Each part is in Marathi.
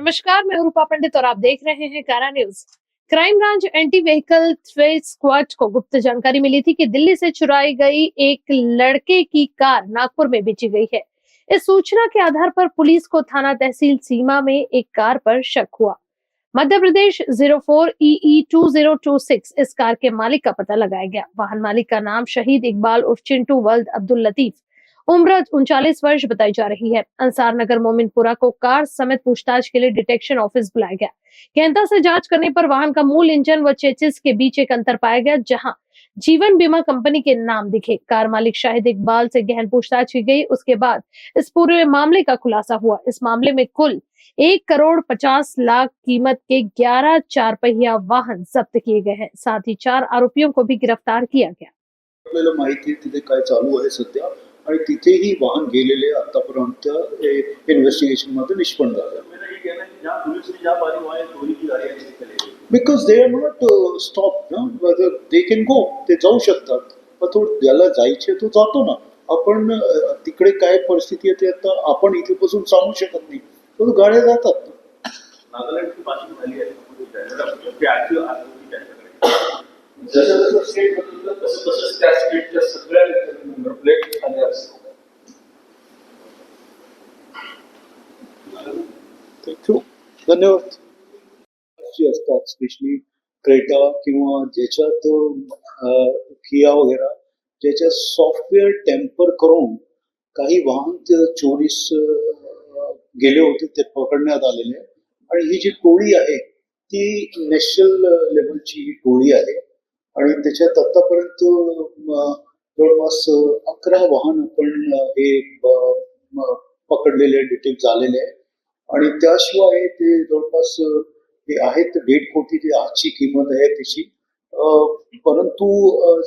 नमस्कार, मैं रूपा पंडित और आप देख रहे हैं कारा news. Crime branch anti vehicle threat squad को गुप्त जानकारी मिली थी कि दिल्ली से चुराई गई एक लड़के की कार नागपुर में बेची गई है। इस सूचना के आधार पर पुलिस को थाना तहसील सीमा में एक कार पर शक हुआ। मध्य प्रदेश 04EE2026 इस कार के मालिक का पता लगाया गया। वाहन मालिक का नाम शहीद इकबाल उर्फ चिंटू वल्द अब्दुल लतीफ, उम्र 39 वर्ष बताई जा रही है। अंसार नगर मोमिनपुरा को कार समेत पूछताछ के लिए डिटेक्शन ऑफिस बुलाया गया। गहनता से जांच करने पर वाहन का मूल इंजन व चेसिस के बीच एक अंतर पाया गया, जहां जीवन बीमा कंपनी के नाम दिखे। कार मालिक शाहिद इकबाल से गहन पूछताछ की गई। उसके बाद इस पूरे मामले का खुलासा हुआ। इस मामले में कुल 1,50,00,000 कीमत के 11 चार पहिया वाहन जब्त किए गए हैं। साथ ही 4 आरोपियों को भी गिरफ्तार किया गया। आपल्याला माहिती तिथे काय चालू आहे सध्या आणि तिथेही वाहन गेलेले आतापर्यंत इन्व्हेस्टिगेशन मध्ये निष्पन्न झालं. Because they are not stop ना, दे कॅन गो, ते जाऊ शकतात. पण ज्याला जायचे तो जातो ना. आपण तिकडे काय परिस्थिती आहे ते आता आपण इथे बसून सांगू शकत नाही, पण गाड्या जातात. नागालँडची पासिंग झाली आहे जसं जसं स्टेट बदललं तसं तसंच त्या स्टेटच्या सगळ्या नंबर प्लेट आल्या असतात. थँक्यू, धन्यवाद. असतात स्पेशली क्रेटा किंवा ज्याच्यात किया वगैरे ज्याच्यात सॉफ्टवेअर टेम्पर करून काही वाहन चोरीस गेले होते ते पकडण्यात आलेले. आणि ही जी टोळी आहे ती नॅशनल लेवलची ही टोळी आहे आणि त्याच्यात आतापर्यंत जवळपास 11 वाहन आपण हे पकडलेले डिटेक्ट झालेले आहे. आणि त्याशिवाय ते जवळपास हे आहेत 1.5 कोटी ती आजची किंमत आहे त्याची. परंतु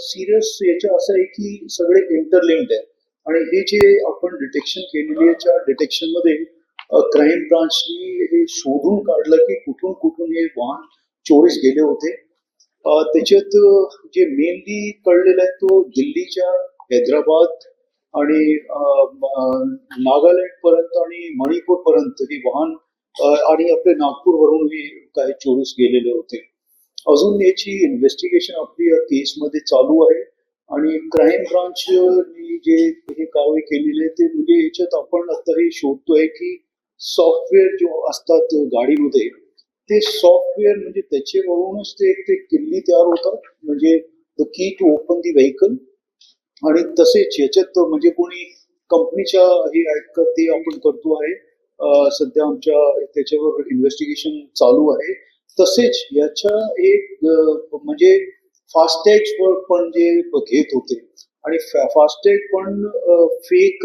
सिरियस याच्या असं आहे की सगळे इंटरलिंक्ड आहे आणि हे जे आपण डिटेक्शन केलेली आहे डिटेक्शन मध्ये क्राईम ब्रांचनी हे शोधून काढलं की कुठून कुठून हे वाहन चोरीस गेले होते. त्याच्यात जे मेनली कळलेलं आहे तो दिल्लीच्या हैदराबाद आणि नागालँड पर्यंत आणि मणिपूर पर्यंत हे वाहन आणि आपले नागपूर वरून हे काही चोरीस गेलेले होते. अजून याची इन्व्हेस्टिगेशन आपली या केसमध्ये चालू आहे आणि क्राईम ब्रांचनी जे हे कारवाई केलेली आहे ते म्हणजे याच्यात आपण आता हे शोधतोय की सॉफ्टवेअर जो असतात गाडीमध्ये ते सॉफ्टवेअर म्हणजे त्याच्यावरूनच ते किल्ली तयार होतात, म्हणजे the key to open the vehicle. आणि तसेच याच्यात म्हणजे कोणी कंपनीच्या हे आहेत का ते आपण करतो आहे. सध्या आमच्या त्याच्यावर इन्व्हेस्टिगेशन चालू आहे. तसेच याच्या एक म्हणजे फास्टॅग पण जे घेत होते आणि फास्टॅग पण फेक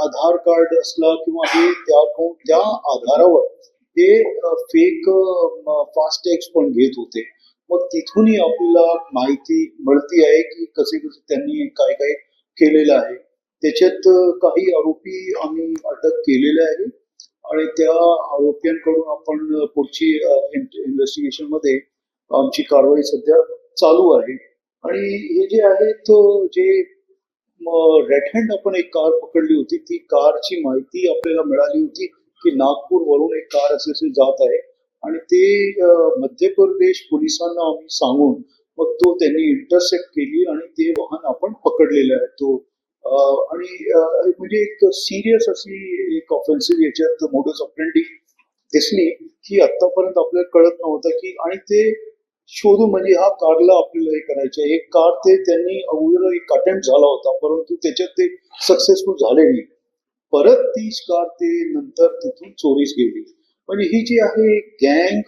आधार कार्ड असला किंवा हे त्या आधारावर ते फेक फास्टॅग पण घेत होते. मग तिथूनही आपल्याला माहिती मिळती आहे की कसे कसे त्यांनी काय काय केलेलं आहे. त्याच्यात काही आरोपी आम्ही अटक केलेले आहे आणि त्या आरोपींकडून आपण पुढची इन्व्हेस्टिगेशन मध्ये आमची कारवाई सध्या चालू आहे. आणि हे जे आहे तो जे रेड हँड आपण एक कार पकडली होती ती कारची माहिती आपल्याला मिळाली होती की नागपूर वरून एक कार असे जात आहे आणि ते मध्य प्रदेश पोलिसांना आम्ही सांगून मग तो त्यांनी इंटरसेप्ट केली आणि ते वाहन आपण पकडलेलं आहे. तो आणि म्हणजे एक सिरियस अशी एक ऑफेन्सिव्ह याच्यात मोडस ऑपरेंडी दिसली की आतापर्यंत आपल्याला कळत नव्हतं की आणि ते शोधून म्हणजे हा कारला आपल्याला हे करायचं. एक कार ते त्यांनी अगोदर एक अटेम्प्ट झाला होता परंतु त्याच्यात ते सक्सेसफुल झाले नाही. परत तीच कार ते नंतर तिथून चोरीस गेली. म्हणजे ही जी आहे गँग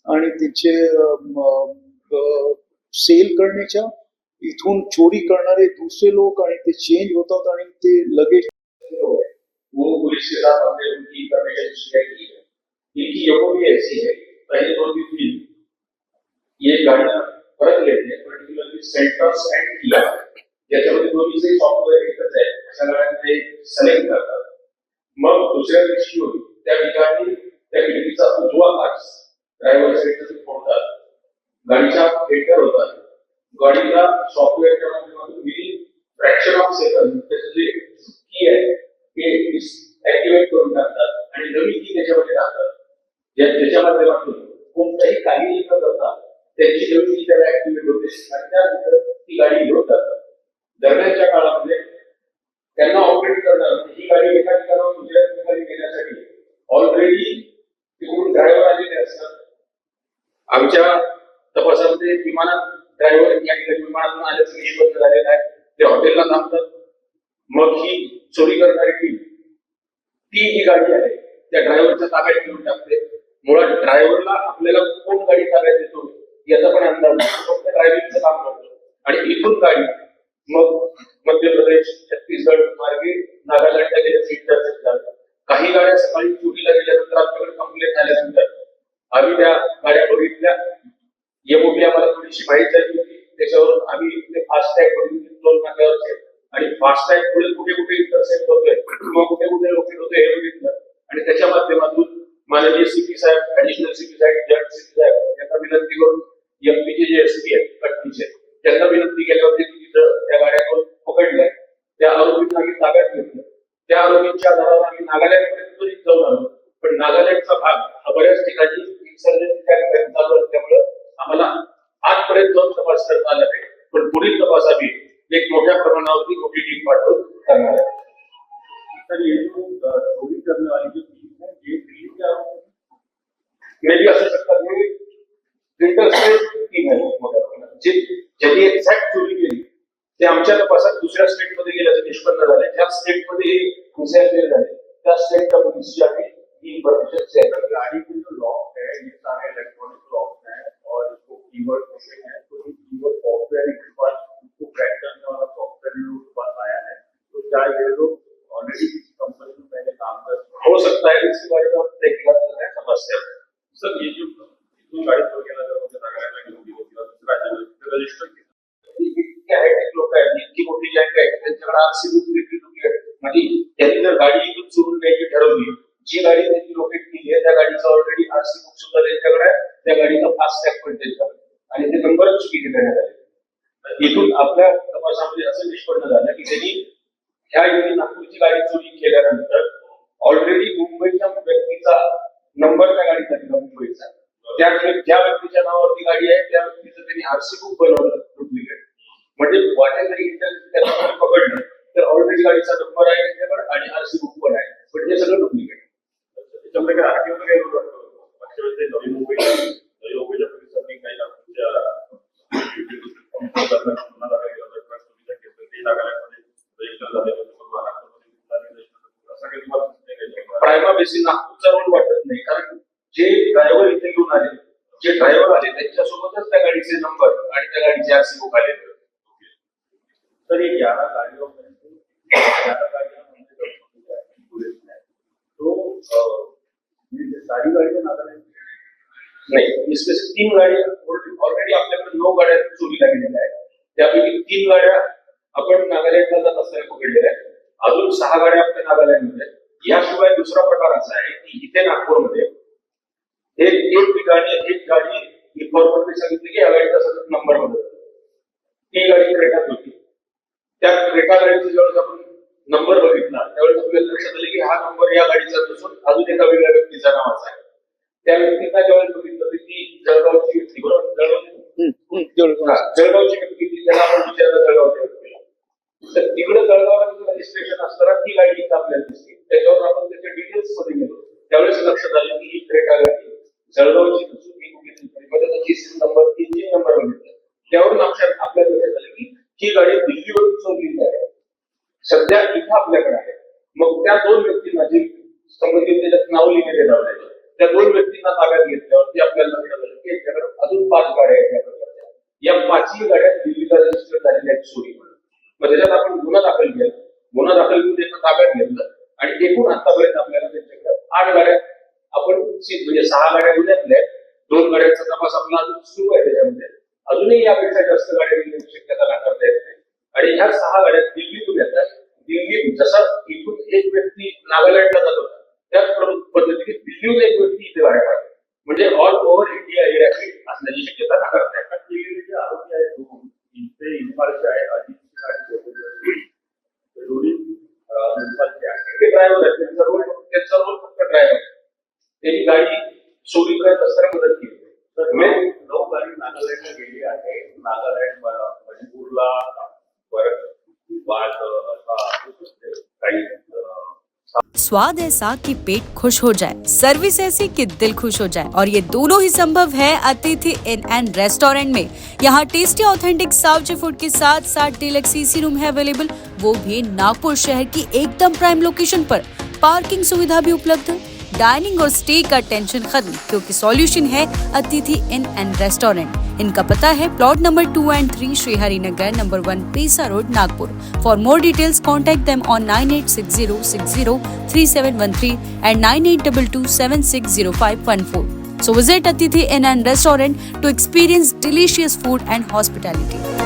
आणि तिचे सेल करण्याच्या इथून चोरी करणारे दुसरे लोक आणि ते चेंज होतात आणि ते लगेच वो पुलिस के साथ हमने उनकी इंफॉर्मेशन शेयर की है. इनकी योगो भी ऐसी है. पहले दो भी थी ये गाड़ियां फर्क लेते हैं पर्टिकुलरली सेंटर्स एंड किया याच्यामध्ये दोन्हीचे सॉफ्टवेअर एकच आहे. अशा गाड्यांमध्ये सिलेक्ट करतात. मग दुसऱ्या दिवशी होती त्या ठिकाणी त्या खिडकीचा उजवा काच ड्रायव्हर साईडचा फोडतात. गाडीच्या हेडर होतात. गाडीला सॉफ्टवेअरच्या माध्यमातून विदिन फ्रॅक्शन ऑफ सेकंड त्याचं जे की आहे ते ऍक्टिव्हेट करून टाकतात आणि नवी की त्याच्यामध्ये टाकतात. ज्याच्या माध्यमातून कोणताही काही न करता त्यांची जेवढी त्याला ऍक्टिव्हेट होते आणि त्यानंतर ती गाडी घेऊन जातात. दरम्यानच्या काळामध्ये त्यांना ऑपरेट करणार ही गाडी एका ठिकाणावर दुसऱ्या ठिकाणी नेण्यासाठी ऑलरेडी तिकडून ड्रायव्हर आलेले असतात. आमच्या तपासामध्ये विमानात ड्रायव्हर या ठिकाणी विमानातून आल्याचं निष्पन्न झालेलं आहे. ते हॉटेलला थांबतात. मग ही चोरी करणारी टीम ती ही गाडी आहे त्या ड्रायव्हरच्या ताब्यात घेऊन टाकते. मुळात ड्रायव्हरला आपल्याला कोण गाडी ताब्यात देतो याचा पण अंदाज नाही. फक्त ड्रायव्हिंगचं काम करतो आणि इथून गाडी मग मध्य प्रदेश छत्तीसगड मार्गे नागालँडला गेल्या इंटरसेप्ट झालं. काही गाड्या सकाळी चोरीला गेल्यानंतर आमच्याकडे कंप्लेंट आल्यानंतर आम्ही त्या गाड्या बघितल्या. एमओपी आम्हाला थोडीशी माहिती झाली होती. त्याच्यावरून आम्ही ते फास्टॅग बघितले टोल नाक्यावरचे आणि फास्टॅग पुढे कुठे कुठे इंटरसेप्ट होतोय किंवा कुठे कुठे लोकेट होतोय हे बघितलं आणि त्याच्या माध्यमातून माननीय सीपी साहेब, ऍडिशनल सीपी साहेब, जॉईंट सीपी साहेब यांना विनंती करून एमपीचे जे एसपी आहेत कटनीचे त्यांना विनंती केली होती की तिथं त्या गाड्या पकडल्या. त्या आरोपींना आम्ही ताब्यात घेतलं. त्या आरोपींच्या आधारावर आम्ही नागालँडपर्यंत जाऊन आलो. पण नागालँडचा भाग हा बऱ्याच ठिकाणी चालू असल्यामुळं आम्हाला आजपर्यंत जाऊन तपास करता आला नाही. पण पुढील तपास आम्ही एक मोठ्या प्रमाणावरती मोठी टीम पाठवून करणार आहे. सर ये जो चोरी करने वाली जो टीम है ये दिल्ली के आरोप मे भी असू शकतात. मी इंटरस्टेट टीम आहे मोठ्या प्रमाणात ज्यांनी एक्झॅक्ट चोरी केली ते आमच्या तपासात दुसऱ्या स्टेटमध्ये गेल्याचं निष्पन्न झाले. ज्या स्टेटमध्ये हे झाले त्या स्टेटच्या पोलिसची आम्ही ही इन्फॉर्मेशन शेअर करतो. गाड़ी के जो लॉक है ये सारे इलेक्ट्रॉनिक लॉक हैं और इसको कीवर्ड होते हैं तो ये कीवर्ड सॉफ्टवेयर के पास उसको क्रैक करने वाला सॉफ्टवेयर उसके पास आया है. तो क्या ये लोग ऑलरेडी किसी कंपनी में पहले काम कर हो सकता है. इसके बारे में हम तहकीकात कर रहे हैं. समझते हैं सर ये जो गाड़ी चोर के नजर मुझे नागालैंड में होगी रजिस्टर क्या है लोक आहेत इतकी मोठी गँग आहे त्यांच्याकडे आरसी बुक देखील म्हणजे त्यांनी जर गाडी इथून चोरून न्यायची ठरवली जी गाडी त्यांनी लोकेट केली आहे त्या गाडीचा ऑलरेडी आरसी बुक सुद्धा त्यांच्याकडे आहे. त्या गाडीचा फास्टॅग पण त्यांच्याकडे आणि ते नंबर चुकीचे देण्यात आले. इथून आपल्या तपासामध्ये असं निष्पन्न झालं की त्यांनी ह्या योगी नागपूरची गाडी चोरी केल्यानंतर ऑलरेडी मुंबईच्या व्यक्तीचा नंबर त्या गाडीचा दिला मुंबईचा. ज्या व्यक्तीच्या नावावरती गाडी आहे त्या व्यक्तीचं त्यांनी आरसी बुक बनवलं डुप्लिकेट. म्हणजे वाटेल तरी त्यांना पकडलं तर ऑलरेडी गाडीचा नंबर आहे त्यांच्याकडे आणि आरसी बुक पण आहे पण ते सगळं डुप्लिकेट. त्याच्यामध्ये काय आरटीओ काय रोल वाटतो मागच्या वेळेस नवी मुंबईच्या पोलिसांनी काही नागपूरच्या प्रायमा बेसिस नागपूरचा रोल वाटत नाही कारण जे ड्रायव्हर इथे घेऊन आले जे ड्रायव्हर आले त्यांच्यासोबतच त्या गाडीचे नंबर आणि त्या गाडीचे आरसी बुक आले. सर ये 11 गाड़ियों में से 11 गाड़ियां पुलिस ने तो ये सारी गाड़ियां नागालैंड नाही. इसमें से 3 गाड्या ऑलरेडी आपल्याकडे 9 गाड्या चोरीला गेलेल्या आहेत. त्यापैकी 3 गाड्या आपण नागालँडला जात असताना पकडलेल्या आहेत. अजून 6 गाड्या आपल्या नागालँडमध्ये. याशिवाय दुसरा प्रकार असा आहे की इथे नागपूरमध्ये एक ठिकाणी एक गाडी इन्फॉर्मरने सांगितली की या गाडीचा सतत नंबर बदलतो. ती गाडी क्रेटात होती. त्या क्रेटा गाडीचा ज्यावेळेस आपण नंबर बघितला त्यावेळेस आपल्याला लक्षात आलं की हा नंबर या गाडीचा नसून अजून एका वेगळ्या व्यक्तीचा नावाचा आहे. त्या व्यक्तीचा ज्यावेळेस बघितलं ती जळगावची व्यक्ती बरोबर जळगावची व्यक्ती त्याला आपण विचारलं जळगावच्या व्यक्तीला तर तिकडे जळगावाचं रजिस्ट्रेशन असताना ती गाडी इथं आपल्याला दिसते. त्याच्यावर आपण त्याच्या डिटेल्स मध्ये गेलो त्यावेळेस लक्षात आलं की ही क्रेटा गाडी जळगावची नसून मी बघितली नंबर इंजिन नंबर बघितला त्यावरून आपल्याला लक्षात आलं की ही गाडी दिल्लीवरून चोरलेली आहे. सध्या इथं आपल्याकडे आहे. मग त्या 2 व्यक्तींना जी संबंधित त्याच्यात नाव लिहिलेले लावले त्या 2 व्यक्तींना ताब्यात घेतल्यावरती आपल्याला लक्षात आलं की याच्याकडे अजून 5 गाड्या आहेत. या 5ही गाड्या दिल्लीला रजिस्टर झालेल्या आहेत चोरी म्हणून. मग त्याच्यात आपण गुन्हा दाखल केला. गुन्हा दाखल करून त्यांना ताब्यात घेतलं आणि एकूण आतापर्यंत आपल्याला त्यांच्याकडे 8 गाड्या आपण म्हणजे 6 गाड्या गुन्ह्यातल्या 2 गाड्यांचा तपास आपला अजून सुरू आहे. त्याच्यामध्ये अजूनही यापेक्षा जास्त गाड्या येण्याची शक्यता नाकारता येत नाही आणि ह्या 6 गाड्या दिल्लीतून येतात. दिल्ली जसा इथून एक व्यक्ती नागालँडला जात होता त्याच पद्धतीने दिल्लीहून एक व्यक्ती इथे गाड्या काढतो म्हणजे ऑल ओव्हर इंडिया हे रॅपिड असण्याची शक्यता नाकारता येतात. दिल्लीचे जे आरोपी आहेत इथे इन्फॉलचे आहे अजित ते ड्रायव्हर आहेत. त्यांचा रोल फक्त ड्रायव्हर. त्यांनी गाडी चोरी करत असताना मदत केली. तर मे- 9 गाडी नागालँडला गेली आहे. नागालँड मणिपूरला परत बाद असा काही स्वाद ऐसा कि पेट खुश हो जाए, सर्विस ऐसी कि दिल खुश हो जाए, और ये दोनों ही संभव है अतिथि इन एंड रेस्टोरेंट में। यहाँ टेस्टी ऑथेंटिक साउथ फूड के साथ साथ डीलक्स एसी रूम है अवेलेबल, वो भी नागपुर शहर की एकदम प्राइम लोकेशन पर। पार्किंग सुविधा भी उपलब्ध है। डाइनिंग और स्टे का टेंशन खत्म, क्योंकि सॉल्यूशन है अतिथि इन एंड रेस्टोरेंट। इनका पता है plot number 2 and 3 Shrihari Nagar, number 1 Pesa road, Nagpur. For more details contact them on 9860603713 and 9822760514. So visit Atithi Inn and Restaurant to experience delicious food and hospitality.